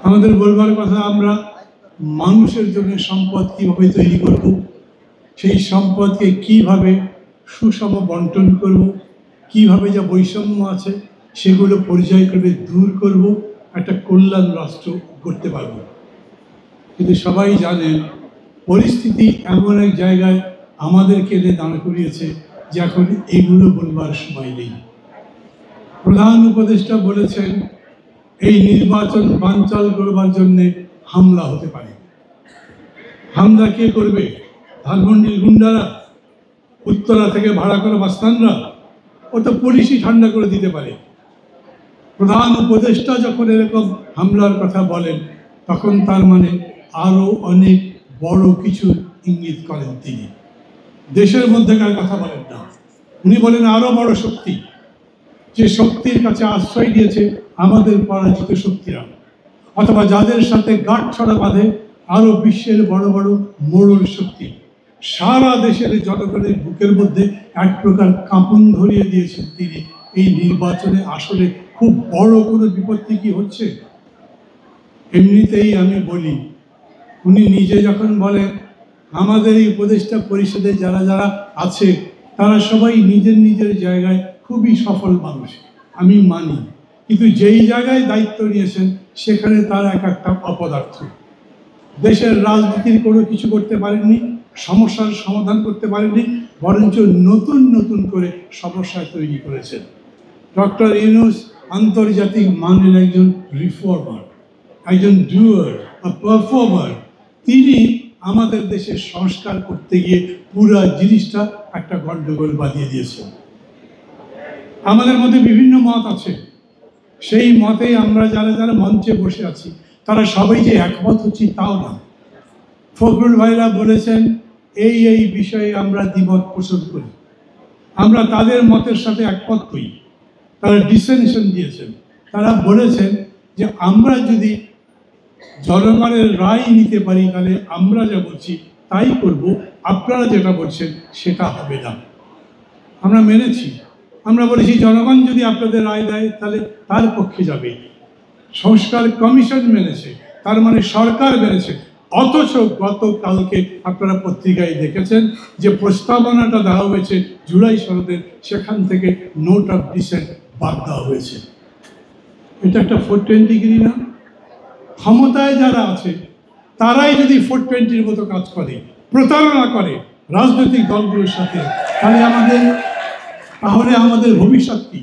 আমাদের বলবার কথা, আমরা মানুষের জন্য সম্পদ কিভাবে তৈরি করব, সেই সম্পদকে কিভাবে সুষম বন্টন করব, কিভাবে যা বৈষম্য আছে সেগুলো পর্যায়ক্রমে দূর করব, একটা কল্যাণ রাষ্ট্র করতে পারব। কিন্তু সবাই জানেন পরিস্থিতি এমন এক জায়গায় আমাদেরকে এনে দাঁড় করিয়েছে যে এখন এগুলো বলবার সময় নেই। প্রধান উপদেষ্টা বলেছেন এই নির্বাচন বানচাল করবার জন্য হামলা হতে পারে। হামলা কে করবে? ধানমন্ডির গুন্ডারা, উত্তরা থেকে ভাড়া করা মাস্তানরা? ও তো পুলিশই ঠান্ডা করে দিতে পারে। প্রধান উপদেষ্টা যখন এরকম হামলার কথা বলেন তখন তার মানে আরো অনেক বড় কিছু ইঙ্গিত করেন তিনি। দেশের মধ্যেকার কথা বলেন না, উনি বলেন আরো বড় শক্তি, যে শক্তির কাছে আশ্রয় দিয়েছে আমাদের পরাজিত শক্তিরা, অথবা যাদের সাথে গাঁটছড়া বাঁধে আরো বিশ্বের বড় বড় মোড়ল শক্তি। সারা দেশের জনগণের বুকের মধ্যে এক প্রকার কাঁপন ধরিয়ে দিয়েছেন তিনি। এই নির্বাচনে আসলে খুব বড় কোনো বিপত্তি কি হচ্ছে? এমনিতেই আমি বলি, উনি নিজে যখন বলেন আমাদের এই উপদেষ্টা পরিষদে যারা যারা আছে তারা সবাই নিজের নিজের জায়গায় খুবই সফল মানুষ, আমি মানি। কিন্তু যেই জায়গায় দায়িত্ব নিয়েছেন সেখানে তারা এক একটা অপদার্থ। দেশের রাজনীতির কোনো কিছু করতে পারেননি, সমস্যার সমাধান করতে পারেননি, বরঞ্চ নতুন নতুন করে সমস্যা তৈরি করেছেন। ডক্টর ইউনূস আন্তর্জাতিক মানের একজন রিফর্মার, একজন ডুয়ার, পারফর্মার। তিনি আমাদের দেশের সংস্কার করতে গিয়ে পুরো জিনিসটা একটা গন্ডগোল বাঁধিয়ে দিয়েছেন। আমাদের মধ্যে বিভিন্ন মত আছে, সেই মতে আমরা যারা যারা মঞ্চে বসে আছি তারা সবাই যে একমত হচ্ছি তাও না। ফখরুল ভাইরা বলেছেন এই এই বিষয়ে আমরা দ্বিমত পোষণ করি, আমরা তাদের মতের সাথে একমত হই। তারা ডিসেনশন দিয়েছেন, তারা বলেছেন যে আমরা যদি জনগণের রায় নিতে পারি তাহলে আমরা যা বলছি তাই করব, আপনারা যেটা বলছেন সেটা হবে না। আমরা মেনেছি, আমরা বলেছি জনগণ যদি আপনাদের রায় দেয় তাহলে তার পক্ষে যাবে। সংস্কার কমিশন মেনেছে, তার মানে সরকার মেনেছে। অথচ গতকালকে আপনারা পত্রিকায় দেখেছেন যে প্রস্তাবনাটা দেওয়া হয়েছে জুলাই সনদের, সেখান থেকে নোট অফ ডিসেন্ট বাদ দেওয়া হয়েছে। এটা একটা 420 না? ক্ষমতায় যারা আছে তারাই যদি 420 মতো কাজ করে, প্রতারণা করে রাজনৈতিক দলগুলোর সাথে, তাহলে আমাদের ভবিষ্যৎ কি?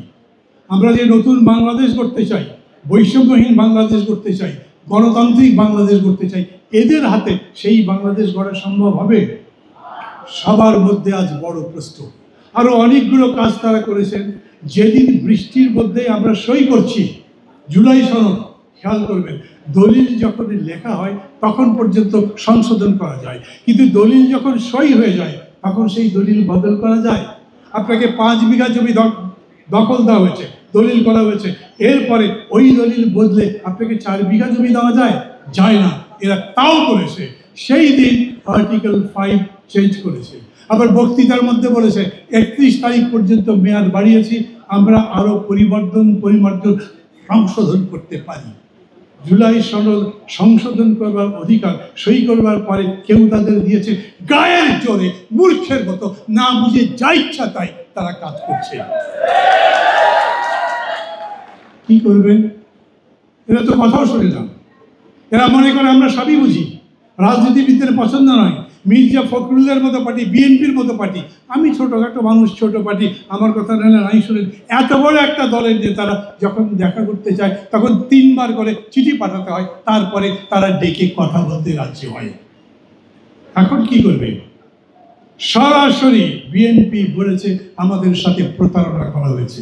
আমরা যে নতুন বাংলাদেশ করতে চাই, বৈষম্যহীন বাংলাদেশ করতে চাই, গণতান্ত্রিক বাংলাদেশ করতে চাই, এদের হাতে সেই বাংলাদেশ গড়া সম্ভব হবে? সবার মধ্যে আজ বড় প্রশ্ন। আরো অনেকগুলো কাজ তারা করেছেন। যেদিন বৃষ্টির মধ্যে আমরা সই করছি জুলাই সনদ, খেয়াল করবেন দলিল যখন লেখা হয় তখন পর্যন্ত সংশোধন করা যায়, কিন্তু দলিল যখন সই হয়ে যায় তখন সেই দলিল বদল করা যায়? আপনাকে 5 বিঘা জমি দখল দেওয়া হয়েছে, দলিল করা হয়েছে, এরপরে ওই দলিল বদলে আপনাকে 4 বিঘা জমি দেওয়া যায়? যায় না। এরা তাও করেছে। সেই দিন আর্টিকেল 5 চেঞ্জ করেছে। আবার বক্তৃতার মধ্যে বলেছে 31 তারিখ পর্যন্ত মেয়াদ বাড়িয়েছি, আমরা আরো পরিমার্জন সংশোধন করতে পারি। জুলাই সনদ সংশোধন করবার অধিকার সই করবার পরে কেউ তাদের দিয়েছে গায়ের জোরে, মূর্খের মতো, না বুঝে যা ইচ্ছা তাই তারা কাজ করছে। কি করবেন? এরা তো কথাও শোনে না। এরা মনে করে আমরা সবই বুঝি, রাজনীতিবিদদের পছন্দ নয়। মির্জা ফখরুলের মতো পার্টি, বিএনপির মতো পার্টি, আমি ছোটখাটো মানুষ, ছোট পার্টি, আমার কথা নাহলে নাই শুনেন। এত বড় একটা দলের নেতারা যখন দেখা করতে চায় তখন 3 বার করে চিঠি পাঠাতে হয়, তারপরে তারা ডেকে কথা বলতে রাজি হয়। এখন কি করবে? সরাসরি বিএনপি বলেছে আমাদের সাথে প্রতারণা করা হয়েছে।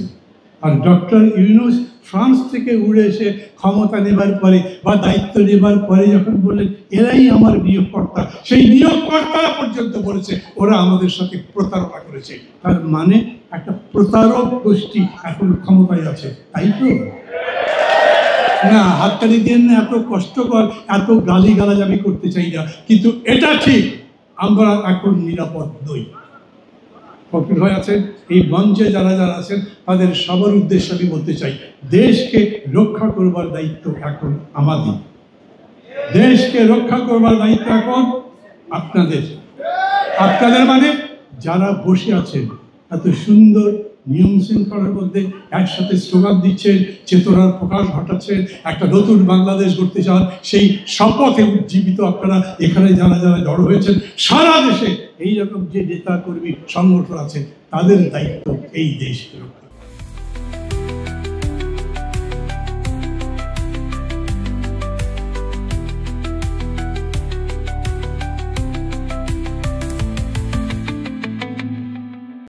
আর ডক্টর ইউনূস ফ্রান্স থেকে উড়ে এসে ক্ষমতা নেবার পরে বা দায়িত্ব নেবার পরে যখন বললেন এরাই আমার নিয়োগকর্তা, সেই নিয়োগকর্তারা পর্যন্ত বলেছে ওরা আমাদের সাথে প্রতারণা করেছে। তার মানে একটা প্রতারক গোষ্ঠী এখন ক্ষমতায় আছে, তাই তো? না, হাততালি দিয়ে না, এত কষ্টকর, এত গালিগালাজ আমি করতে চাই না, কিন্তু এটা ঠিক, আমরা এখন নিরাপদ নই। ফখরুল ভাই আছেন, এই মঞ্চে যারা যারা আছেন তাদের সবার উদ্দেশ্যে আমি বলতে চাই, দেশকে রক্ষা করবার দায়িত্ব এখন আমাদের। দেশকে রক্ষা করবার দায়িত্ব এখন আপনাদের। আপনাদের মানে যারা বসে আছেন এত সুন্দর নিয়ম শৃঙ্খলার মধ্যে একসাথে স্লোগান দিচ্ছেন, চেতনার প্রকাশ ঘটাচ্ছেন, একটা নতুন বাংলাদেশ গড়তে চান, সেই শপথে উজ্জীবিত আপনারা এখানে যারা যারা জড়ো হয়েছেন, সারা দেশে এইরকম যে নেতা কর্মী সংগঠন আছে তাদের দায়িত্ব এই দেশকে রক্ষা।